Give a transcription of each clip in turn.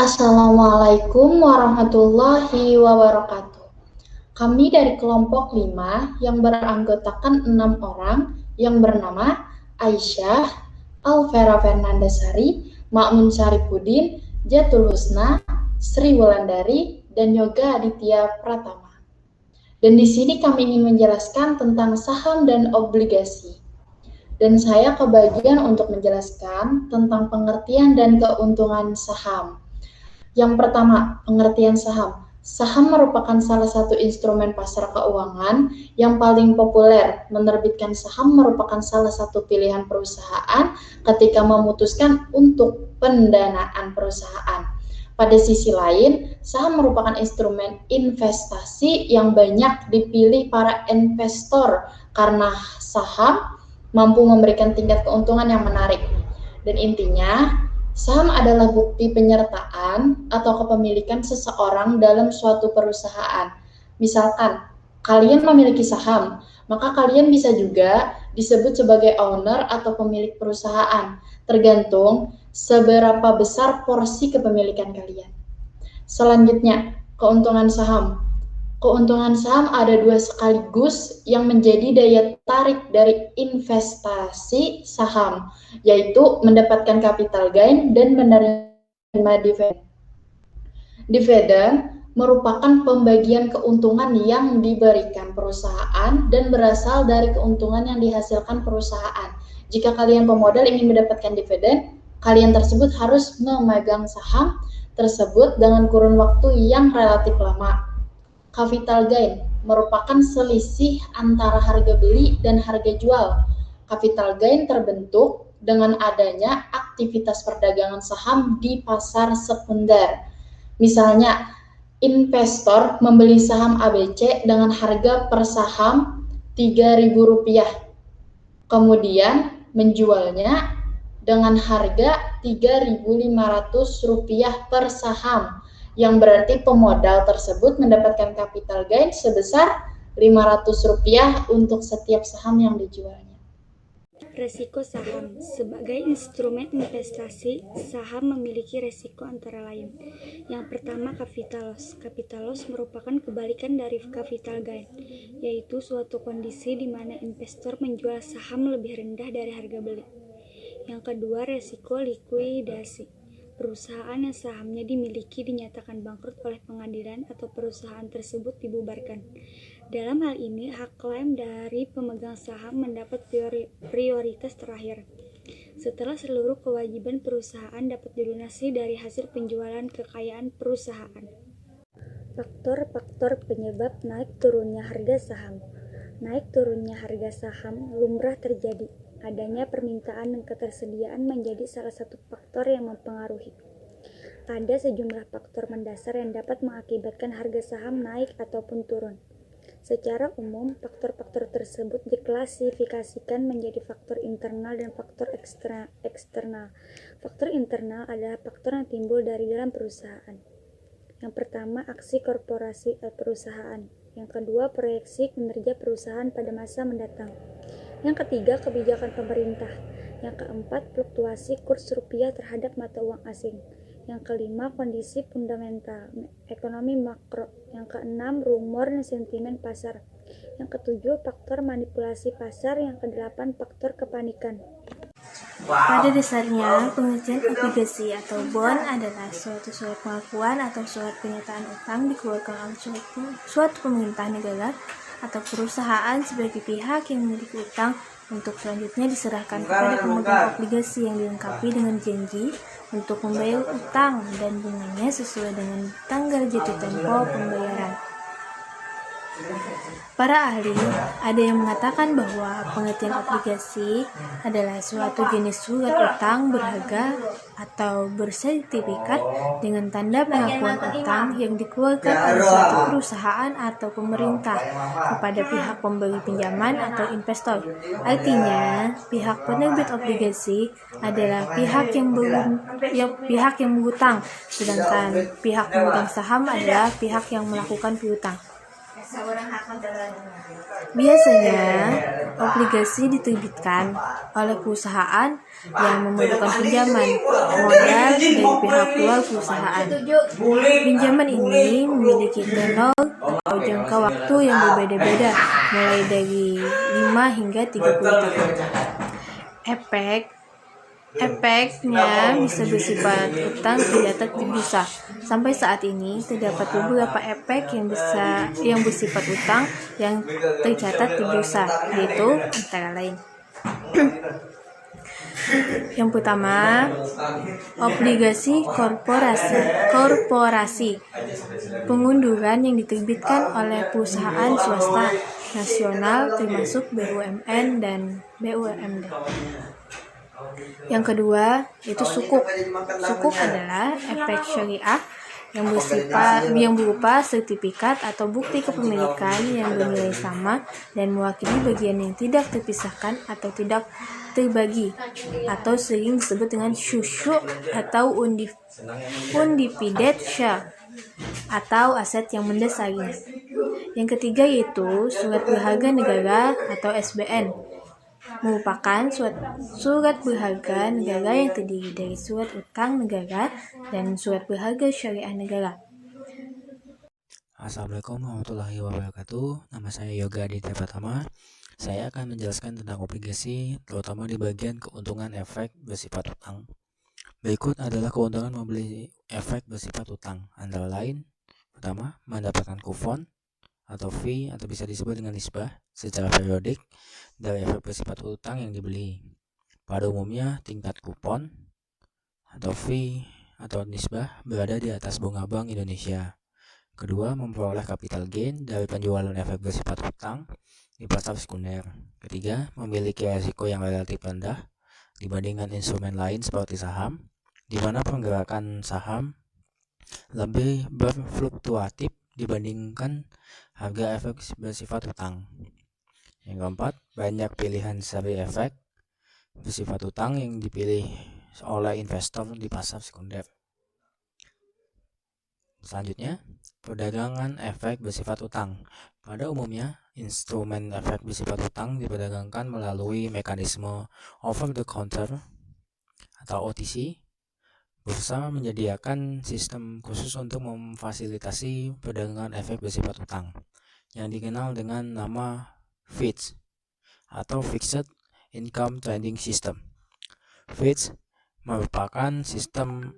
Assalamualaikum warahmatullahi wabarakatuh. Kami dari kelompok 5 yang beranggotakan 6 orang yang bernama Aisyah, Alvera Fernandasari, Ma'mun Syarifudin, Jatul Husna, Sri Wulandari, dan Yoga Aditya Pratama. Dan di sini kami ingin menjelaskan tentang saham dan obligasi. Dan saya kebagian untuk menjelaskan tentang pengertian dan keuntungan saham. Yang pertama, pengertian saham. Saham merupakan salah satu instrumen pasar keuangan yang paling populer. Menerbitkan saham merupakan salah satu pilihan perusahaan ketika memutuskan untuk pendanaan perusahaan. Pada sisi lain, saham merupakan instrumen investasi yang banyak dipilih para investor karena saham mampu memberikan tingkat keuntungan yang menarik. Dan intinya, saham adalah bukti penyertaan atau kepemilikan seseorang dalam suatu perusahaan. Misalkan, kalian memiliki saham, maka kalian bisa juga disebut sebagai owner atau pemilik perusahaan, tergantung seberapa besar porsi kepemilikan kalian. Selanjutnya, keuntungan saham. Keuntungan saham ada dua sekaligus yang menjadi daya tarik dari investasi saham, yaitu mendapatkan capital gain dan menerima dividen. Dividen merupakan pembagian keuntungan yang diberikan perusahaan dan berasal dari keuntungan yang dihasilkan perusahaan. Jika kalian pemodal ingin mendapatkan dividen, kalian tersebut harus memegang saham tersebut dengan kurun waktu yang relatif lama. Capital gain merupakan selisih antara harga beli dan harga jual. Capital gain terbentuk dengan adanya aktivitas perdagangan saham di pasar sekunder. Misalnya, investor membeli saham ABC dengan harga per saham Rp3.000, kemudian menjualnya dengan harga Rp3.500 per saham, yang berarti pemodal tersebut mendapatkan capital gain sebesar Rp500 untuk setiap saham yang dijualnya. Resiko saham. Sebagai instrumen investasi, saham memiliki resiko antara lain. Yang pertama, capital loss. Capital loss merupakan kebalikan dari capital gain, yaitu suatu kondisi di mana investor menjual saham lebih rendah dari harga beli. Yang kedua, resiko likuidasi. Perusahaan yang sahamnya dimiliki dinyatakan bangkrut oleh pengadilan atau perusahaan tersebut dibubarkan. Dalam hal ini, hak klaim dari pemegang saham mendapat prioritas terakhir, setelah seluruh kewajiban perusahaan dapat dilunasi dari hasil penjualan kekayaan perusahaan. Faktor-faktor penyebab naik turunnya harga saham. Naik turunnya harga saham lumrah terjadi. Adanya permintaan dan ketersediaan menjadi salah satu faktor yang mempengaruhi. Ada sejumlah faktor mendasar yang dapat mengakibatkan harga saham naik ataupun turun. Secara umum, faktor-faktor tersebut diklasifikasikan menjadi faktor internal dan faktor eksternal. Faktor internal adalah faktor yang timbul dari dalam perusahaan. Yang pertama, aksi korporasi perusahaan. Yang kedua, proyeksi kinerja perusahaan pada masa mendatang. Yang ketiga, kebijakan pemerintah. Yang keempat, fluktuasi kurs rupiah terhadap mata uang asing. Yang kelima, kondisi fundamental ekonomi makro. Yang keenam, rumor dan sentimen pasar. Yang ketujuh, faktor manipulasi pasar. Yang kedelapan, faktor kepanikan. Pada dasarnya, pengertian obligasi atau bond adalah suatu surat pengakuan atau surat pernyataan utang dikeluarkan oleh suatu pemerintah negara atau perusahaan sebagai pihak yang memiliki utang untuk selanjutnya diserahkan kepada pemegang obligasi yang dilengkapi dengan janji untuk membayar utang dan bunganya sesuai dengan tanggal jatuh tempo pembayaran. Para ahli ada yang mengatakan bahwa pengertian obligasi adalah suatu jenis surat utang berharga atau bersertifikat dengan tanda pengakuan utang yang dikeluarkan oleh suatu perusahaan atau pemerintah kepada pihak pemberi pinjaman atau investor. Artinya, pihak penerbit obligasi adalah pihak yang berhutang, sedangkan pihak pemegang saham adalah pihak yang melakukan piutang. Biasanya, obligasi diterbitkan oleh perusahaan yang memerlukan pinjaman modal dari pihak luar perusahaan. Pinjaman ini memiliki tenor atau jangka waktu yang berbeda-beda, mulai dari 5 hingga 30 tahun. Efeknya bisa bersifat utang tercatat di bursa. Sampai saat ini terdapat beberapa efek yang bersifat utang yang tercatat di bursa, yaitu antara lain. Yang pertama, obligasi korporasi. Pengunduran yang diterbitkan oleh perusahaan swasta nasional termasuk BUMN dan BUMD. Yang kedua, yaitu sukuk. Sukuk adalah efek syariah yang berupa sertifikat atau bukti kepemilikan yang bernilai sama dan mewakili bagian yang tidak terpisahkan atau tidak terbagi, atau sering disebut dengan syusyu atau undivided share atau aset yang mendasarinya. Yang ketiga yaitu surat berharga negara atau SBN, merupakan surat berharga negara yang terdiri dari surat utang negara dan surat berharga syariah negara. Assalamualaikum warahmatullahi wabarakatuh. Nama saya Yoga Aditya Pratama. Saya akan menjelaskan tentang obligasi, terutama di bagian keuntungan efek bersifat utang. Berikut adalah keuntungan membeli efek bersifat utang, antara lain: pertama, mendapatkan kupon atau fee atau bisa disebut dengan nisbah secara periodik dari efek bersifat utang yang dibeli. Pada umumnya, tingkat kupon atau fee atau nisbah berada di atas bunga Bank Indonesia. Kedua, memperoleh capital gain dari penjualan efek bersifat utang di pasar sekunder. Ketiga, memiliki risiko yang relatif rendah dibandingkan instrumen lain seperti saham, di mana pergerakan saham lebih berfluktuatif dibandingkan harga efek bersifat utang. Yang keempat, banyak pilihan seri efek bersifat utang yang dipilih oleh investor di pasar sekunder. Selanjutnya, perdagangan efek bersifat utang. Pada umumnya, instrumen efek bersifat utang diperdagangkan melalui mekanisme over the counter atau OTC. Bursa menyediakan sistem khusus untuk memfasilitasi perdagangan efek bersifat utang yang dikenal dengan nama FITS atau Fixed Income Trading System. FITS merupakan sistem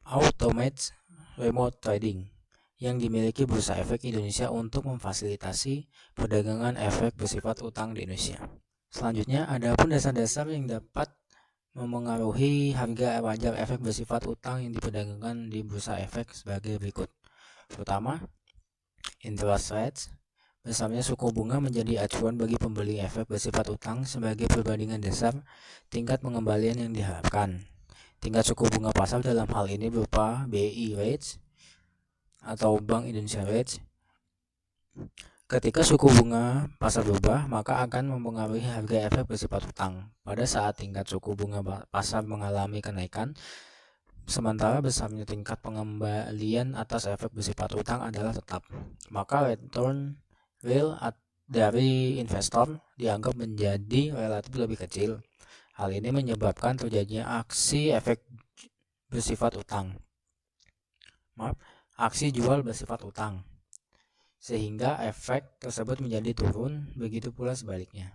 automated remote trading yang dimiliki Bursa Efek Indonesia untuk memfasilitasi perdagangan efek bersifat utang di Indonesia. Selanjutnya, ada pun dasar-dasar yang dapat memengaruhi harga wajar efek bersifat utang yang diperdagangkan di bursa efek sebagai berikut. Pertama, interest rates. Besarnya suku bunga menjadi acuan bagi pembeli efek bersifat utang sebagai perbandingan dasar tingkat pengembalian yang diharapkan. Tingkat suku bunga pasar dalam hal ini berupa BI rates atau Bank Indonesia rates. Ketika suku bunga pasar berubah, maka akan mempengaruhi harga efek bersifat utang. Pada saat tingkat suku bunga pasar mengalami kenaikan, sementara besarnya tingkat pengembalian atas efek bersifat utang adalah tetap, maka return real dari investor dianggap menjadi relatif lebih kecil. Hal ini menyebabkan terjadinya aksi efek bersifat utang. Aksi jual bersifat utang, sehingga efek tersebut menjadi turun, begitu pula sebaliknya.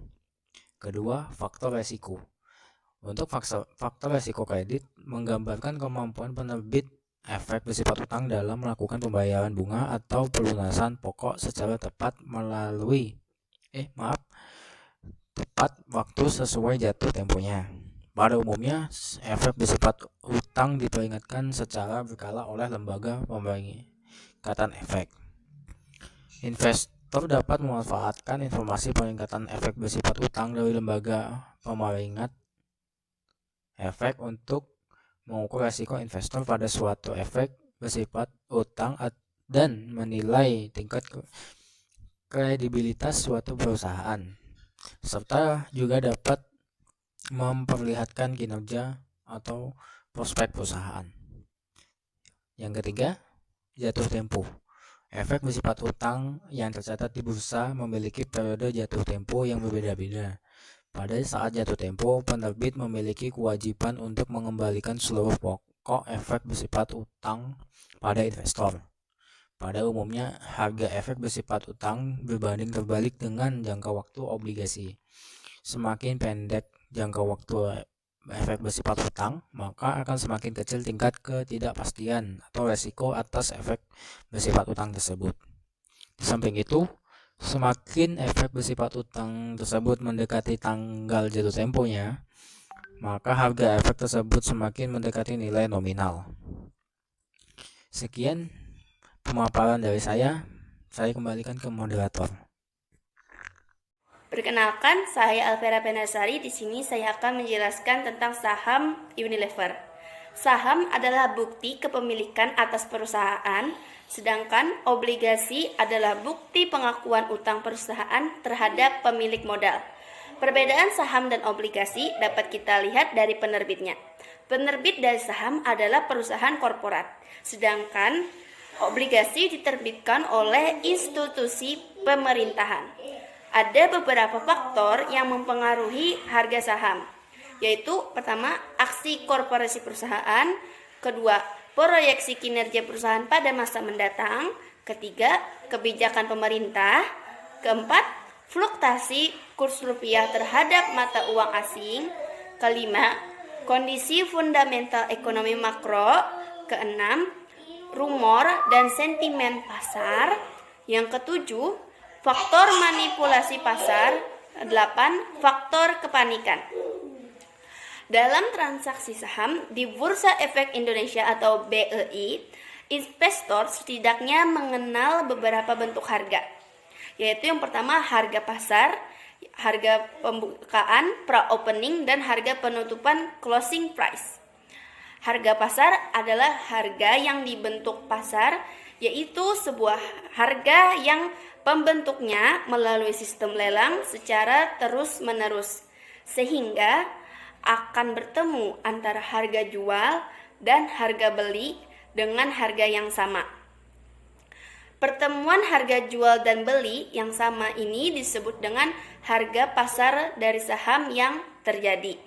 Kedua, faktor resiko. Untuk faktor resiko kredit menggambarkan kemampuan penerbit efek bersifat utang dalam melakukan pembayaran bunga atau pelunasan pokok secara tepat tepat waktu sesuai jatuh temponya. Pada umumnya, efek bersifat utang diperingatkan secara berkala oleh lembaga pemeringkatan efek. Investor dapat memanfaatkan informasi peringatan efek bersifat utang dari lembaga pemeringat efek untuk mengukur risiko investor pada suatu efek bersifat utang dan menilai tingkat kredibilitas suatu perusahaan, serta juga dapat memperlihatkan kinerja atau prospek perusahaan. Yang ketiga, jatuh tempo. Efek bersifat utang yang tercatat di bursa memiliki periode jatuh tempo yang berbeda-beda. Pada saat jatuh tempo, penerbit memiliki kewajiban untuk mengembalikan seluruh pokok efek bersifat utang pada investor. Pada umumnya, harga efek bersifat utang berbanding terbalik dengan jangka waktu obligasi. Semakin pendek jangka waktu efek bersifat utang, maka akan semakin kecil tingkat ketidakpastian atau resiko atas efek bersifat utang tersebut. Di samping itu, semakin efek bersifat utang tersebut mendekati tanggal jatuh temponya, maka harga efek tersebut semakin mendekati nilai nominal. Sekian pemaparan dari saya kembalikan ke moderator. Perkenalkan, saya Alvera Penasari. Di sini saya akan menjelaskan tentang saham Unilever. Saham adalah bukti kepemilikan atas perusahaan, sedangkan obligasi adalah bukti pengakuan utang perusahaan terhadap pemilik modal. Perbedaan saham dan obligasi dapat kita lihat dari penerbitnya. Penerbit dari saham adalah perusahaan korporat, sedangkan obligasi diterbitkan oleh institusi pemerintahan. Ada beberapa faktor yang mempengaruhi harga saham, yaitu pertama, aksi korporasi perusahaan, kedua, proyeksi kinerja perusahaan pada masa mendatang, ketiga, kebijakan pemerintah, keempat, fluktuasi kurs rupiah terhadap mata uang asing, kelima, kondisi fundamental ekonomi makro, keenam, rumor dan sentimen pasar, yang ketujuh, faktor manipulasi pasar, 8, faktor kepanikan. Dalam transaksi saham di Bursa Efek Indonesia atau BEI, investor setidaknya mengenal beberapa bentuk harga, yaitu yang pertama harga pasar, harga pembukaan pra-opening, dan harga penutupan closing price. Harga pasar adalah harga yang dibentuk pasar, yaitu sebuah harga yang pembentuknya melalui sistem lelang secara terus-menerus, sehingga akan bertemu antara harga jual dan harga beli dengan harga yang sama. Pertemuan harga jual dan beli yang sama ini disebut dengan harga pasar dari saham yang terjadi.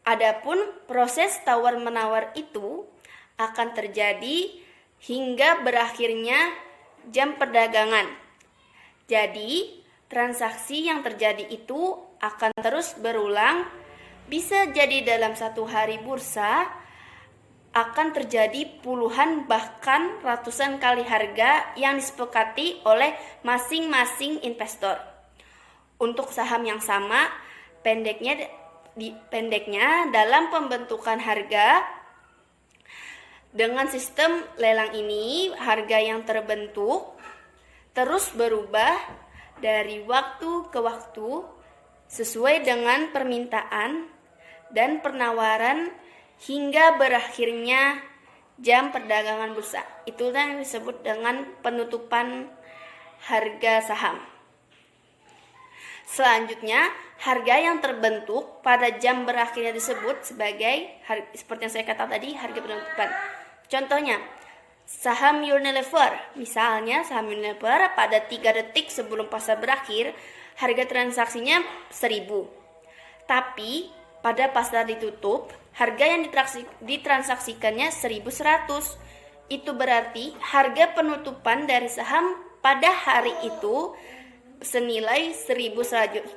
Adapun proses tawar-menawar itu akan terjadi hingga berakhirnya jam perdagangan. Jadi, transaksi yang terjadi itu akan terus berulang, bisa jadi dalam satu hari bursa akan terjadi puluhan bahkan ratusan kali harga yang disepakati oleh masing-masing investor. Untuk saham yang sama, pendeknya dalam pembentukan harga dengan sistem lelang ini, harga yang terbentuk terus berubah dari waktu ke waktu sesuai dengan permintaan dan penawaran hingga berakhirnya jam perdagangan bursa. Itulah yang disebut dengan penutupan harga saham. Selanjutnya, harga yang terbentuk pada jam berakhirnya disebut sebagai seperti yang saya katakan tadi, harga penutupan. Contohnya, saham Unilever. Misalnya, saham Unilever pada 3 detik sebelum pasar berakhir, harga transaksinya 1.000. Tapi pada pasar ditutup, harga yang ditransaksikannya 1.100. Itu berarti harga penutupan dari saham pada hari itu senilai 1.100.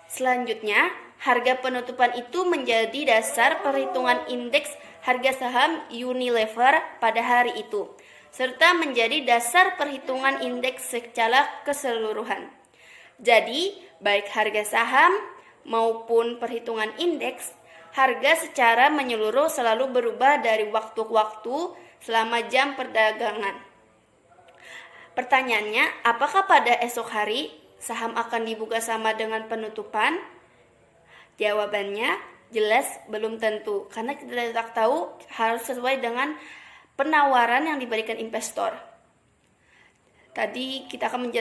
Selanjutnya, harga penutupan itu menjadi dasar perhitungan indeks harga saham Unilever pada hari itu, serta menjadi dasar perhitungan indeks secara keseluruhan. Jadi, baik harga saham maupun perhitungan indeks, harga secara menyeluruh selalu berubah dari waktu ke waktu selama jam perdagangan. Pertanyaannya, apakah pada esok hari saham akan dibuka sama dengan penutupan? Jawabannya jelas belum tentu, karena kita tidak tahu, harus sesuai dengan penawaran yang diberikan investor. Tadi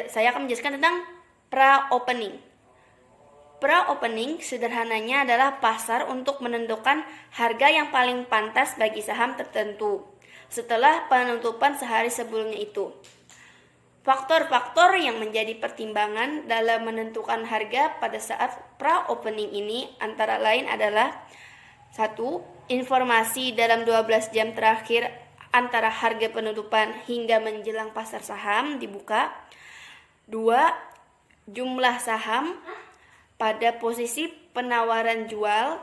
saya akan menjelaskan tentang pra-opening. Pra-opening sederhananya adalah pasar untuk menentukan harga yang paling pantas bagi saham tertentu. setelah penutupan sehari sebelumnya itu. Faktor-faktor yang menjadi pertimbangan dalam menentukan harga pada saat pra-opening ini antara lain adalah 1. Informasi dalam 12 jam terakhir antara harga penutupan hingga menjelang pasar saham dibuka. 2. Jumlah saham pada posisi penawaran jual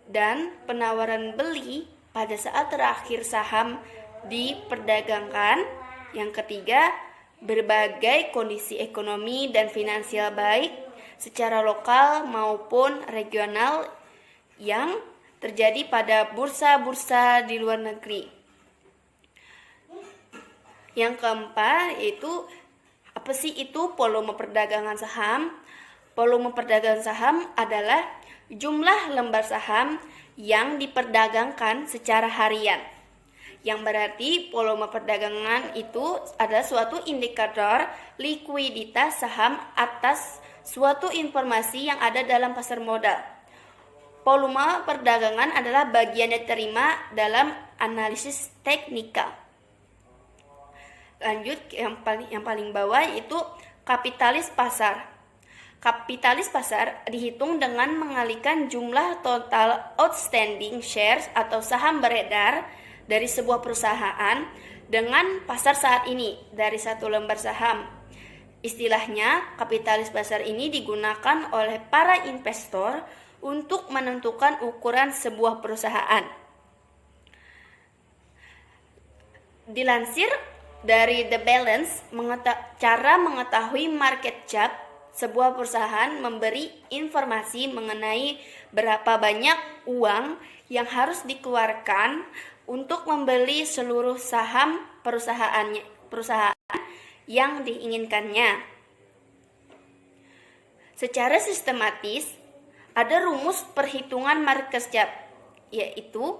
dan penawaran beli pada saat terakhir saham diperdagangkan. Yang ketiga, berbagai kondisi ekonomi dan finansial baik secara lokal maupun regional yang terjadi pada bursa-bursa di luar negeri. Yang keempat yaitu apa sih itu volume perdagangan saham? Volume perdagangan saham adalah jumlah lembar saham yang diperdagangkan secara harian. Yang berarti volume perdagangan itu adalah suatu indikator likuiditas saham atas suatu informasi yang ada dalam pasar modal. Volume perdagangan adalah bagian diterima dalam analisis teknikal. Lanjut yang paling bawah yaitu kapitalis pasar. Kapitalis pasar dihitung dengan mengalihkan jumlah total outstanding shares atau saham beredar dari sebuah perusahaan dengan pasar saat ini dari satu lembar saham. Istilahnya, kapitalis pasar ini digunakan oleh para investor untuk menentukan ukuran sebuah perusahaan. Dilansir dari The Balance, cara mengetahui market cap sebuah perusahaan memberi informasi mengenai berapa banyak uang yang harus dikeluarkan untuk membeli seluruh saham perusahaan yang diinginkannya. Secara sistematis, ada rumus perhitungan market cap, yaitu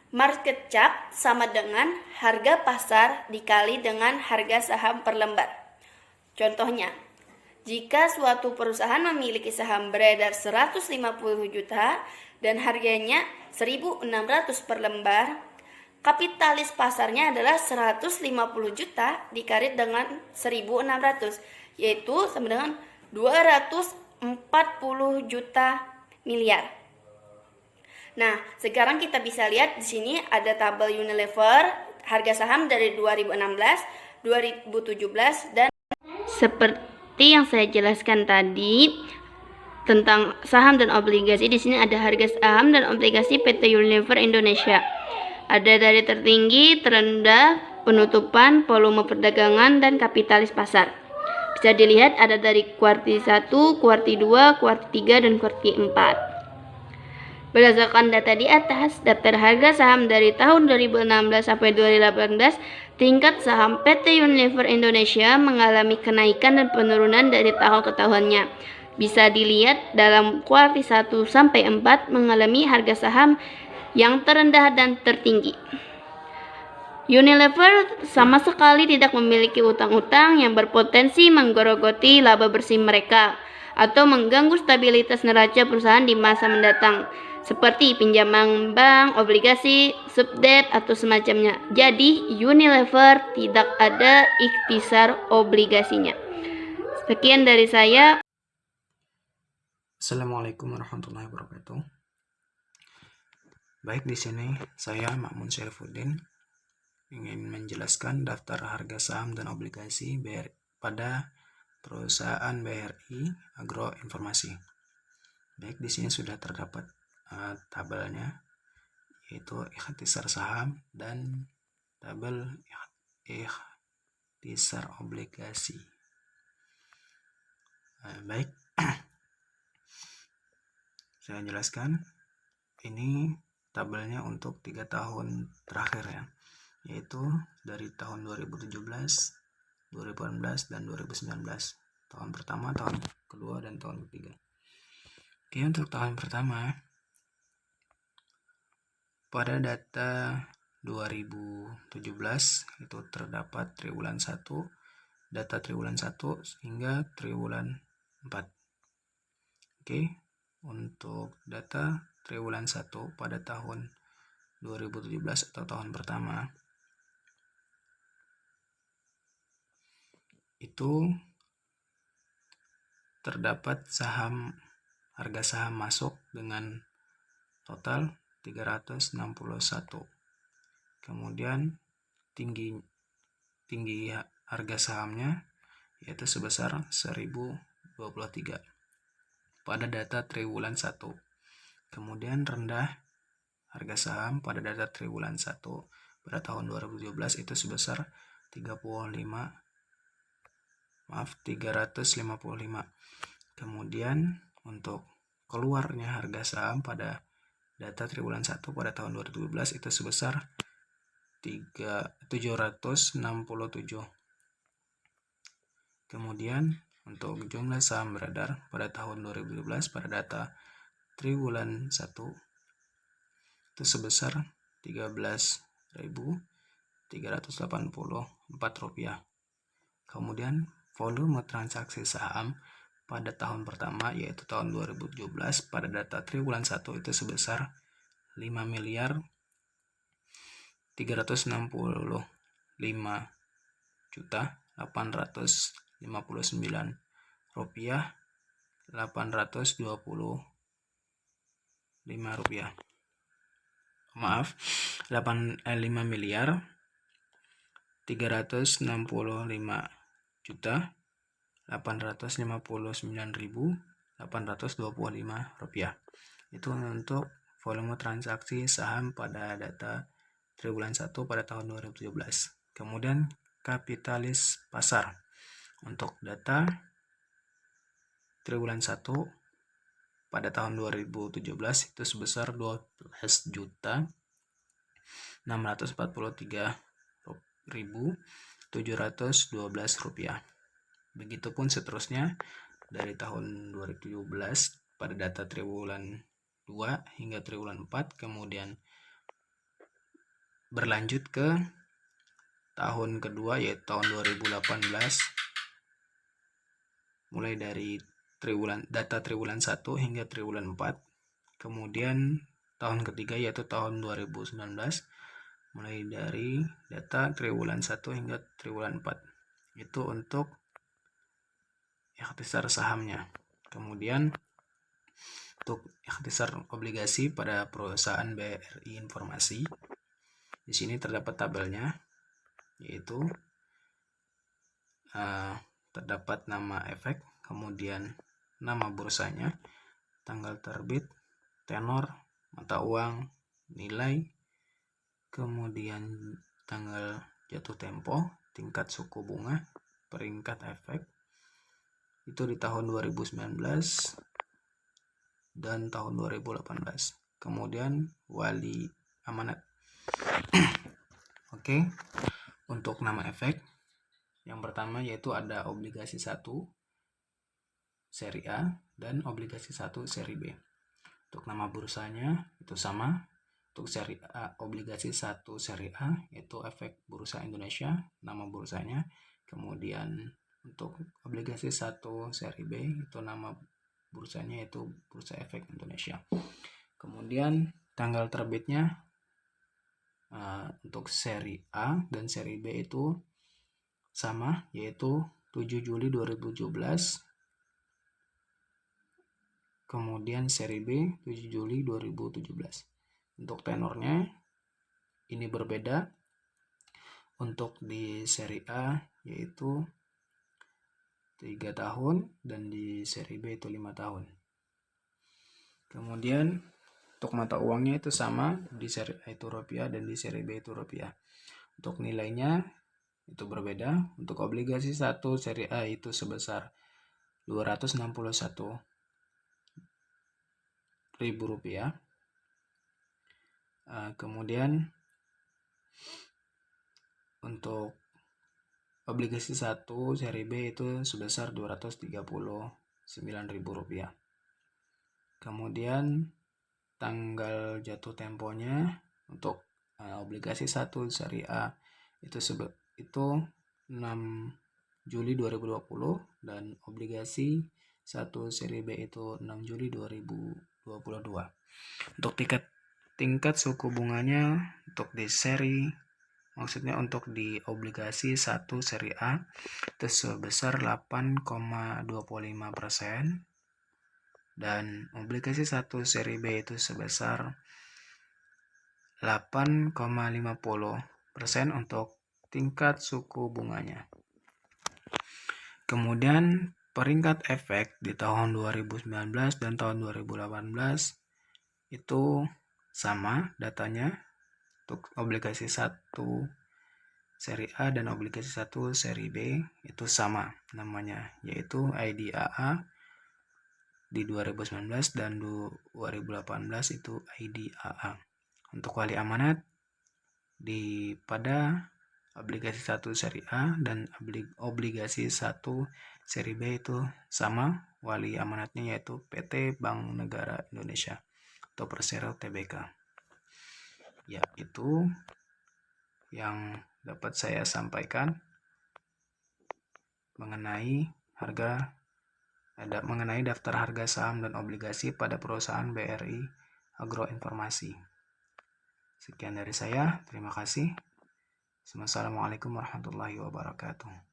market cap sama dengan harga pasar dikali dengan harga saham per lembar. Contohnya, jika suatu perusahaan memiliki saham beredar 150 juta dan harganya 1.600 per lembar, kapitalis pasarnya adalah 150 juta dikali dengan 1.600, yaitu sama dengan 240 juta miliar. Nah, sekarang kita bisa lihat di sini ada tabel Unilever, harga saham dari 2016, 2017, dan seperti yang saya jelaskan tadi tentang saham dan obligasi, di sini ada harga saham dan obligasi PT Unilever Indonesia. Ada dari tertinggi, terendah, penutupan, volume perdagangan, dan kapitalis pasar. Bisa dilihat ada dari kuartil 1, kuartil 2, kuartil 3, dan kuartil 4. Berdasarkan data di atas, daftar harga saham dari tahun 2016 sampai 2018, tingkat saham PT Unilever Indonesia mengalami kenaikan dan penurunan dari tahun ke tahunnya. Bisa dilihat dalam kuartil 1 sampai 4 mengalami harga saham yang terendah dan tertinggi. Unilever sama sekali tidak memiliki utang-utang yang berpotensi menggerogoti laba bersih mereka atau mengganggu stabilitas neraca perusahaan di masa mendatang, seperti pinjaman bank, obligasi, subdebt, atau semacamnya. Jadi, Unilever tidak ada ikhtisar obligasinya. Sekian dari saya. Assalamualaikum warahmatullahi wabarakatuh. Baik, di sini saya Ma'mun Syarifuddin ingin menjelaskan daftar harga saham dan obligasi BRI pada perusahaan BRI Agroinformasi. Baik, di sini sudah terdapat tabelnya, yaitu ikhtisar saham dan tabel ikhtisar obligasi. Baik, saya jelaskan. Ini tabelnya untuk 3 tahun terakhir ya, yaitu dari tahun 2017, 2018, dan 2019. Tahun pertama, tahun kedua, dan tahun ketiga. Oke, untuk tahun pertama, pada data 2017 itu terdapat triwulan 1, data triwulan 1 hingga triwulan 4. Oke, untuk data triwulan 1 pada tahun 2017 atau tahun pertama itu terdapat harga saham masuk dengan total 361. Kemudian tinggi harga sahamnya yaitu sebesar 1023 pada data triwulan 1. Kemudian rendah harga saham pada data triwulan 1 pada tahun 2017 itu sebesar 355. Kemudian untuk keluarnya harga saham pada data triwulan 1 pada tahun 2017 itu sebesar 767. Kemudian untuk jumlah saham beredar pada tahun 2017 pada data triwulan 1 itu sebesar 13.384 rupiah. Kemudian volume transaksi saham pada tahun pertama yaitu tahun 2017 pada data triwulan 1 itu sebesar 5.365.859 rupiah 825 rupiah. 5.359.859.825 rupiah. Itu untuk volume transaksi saham pada data triwulan 1 pada tahun 2017. Kemudian kapitalis pasar untuk data triwulan 1 pada tahun 2017 itu sebesar 12.443.712 rupiah. Begitupun seterusnya dari tahun 2017 pada data triwulan 2 hingga triwulan 4, kemudian berlanjut ke tahun kedua yaitu tahun 2018 mulai dari data triwulan 1 hingga triwulan 4. Kemudian tahun ketiga yaitu tahun 2019 mulai dari data triwulan 1 hingga triwulan 4. Itu untuk ikhtisar sahamnya. Kemudian untuk ikhtisar obligasi pada perusahaan BRI Informasi, di sini terdapat tabelnya, yaitu terdapat nama efek, kemudian nama bursanya, tanggal terbit, tenor, mata uang, nilai, kemudian tanggal jatuh tempo, tingkat suku bunga, peringkat efek, itu di tahun 2019 dan tahun 2018. Kemudian wali amanat. Oke, untuk nama efek yang pertama yaitu ada obligasi 1 seri A dan obligasi 1 seri B. Untuk nama bursanya itu sama. Untuk seri A, obligasi 1 seri A yaitu efek Bursa Indonesia, nama bursanya. Kemudian untuk obligasi 1 seri B itu nama bursanya yaitu Bursa Efek Indonesia. Kemudian tanggal terbitnya untuk seri A dan seri B itu sama, yaitu 7 Juli 2017. Kemudian seri B 7 Juli 2017. Untuk tenornya ini berbeda. Untuk di seri A yaitu 3 tahun dan di seri B itu 5 tahun. Kemudian untuk mata uangnya itu sama, di seri A itu rupiah dan di seri B itu rupiah. Untuk nilainya itu berbeda. Untuk obligasi 1 seri A itu sebesar 261.000 rupiah. Kemudian untuk obligasi 1 seri B itu sebesar 239.000 rupiah. Kemudian tanggal jatuh temponya untuk obligasi 1 seri A itu 6 Juli 2020 dan obligasi 1 seri B itu 6 Juli 2022. Untuk tingkat suku bunganya untuk di seri, maksudnya untuk di obligasi 1 seri A itu sebesar 8,25% dan obligasi 1 seri B itu sebesar 8,50% untuk tingkat suku bunganya. Kemudian peringkat efek di tahun 2019 dan tahun 2018 itu sama datanya untuk obligasi 1 seri A dan obligasi 1 seri B itu sama namanya, yaitu IDAA di 2019 dan 2018 itu IDAA. Untuk wali amanat pada obligasi 1 seri A dan obligasi 1 seri B itu sama wali amanatnya, yaitu PT Bank Negara Indonesia atau Persero Tbk. Ya, itu yang dapat saya sampaikan mengenai daftar harga saham dan obligasi pada perusahaan BRI Agroinformasi. Sekian dari saya, terima kasih. Wassalamualaikum warahmatullahi wabarakatuh.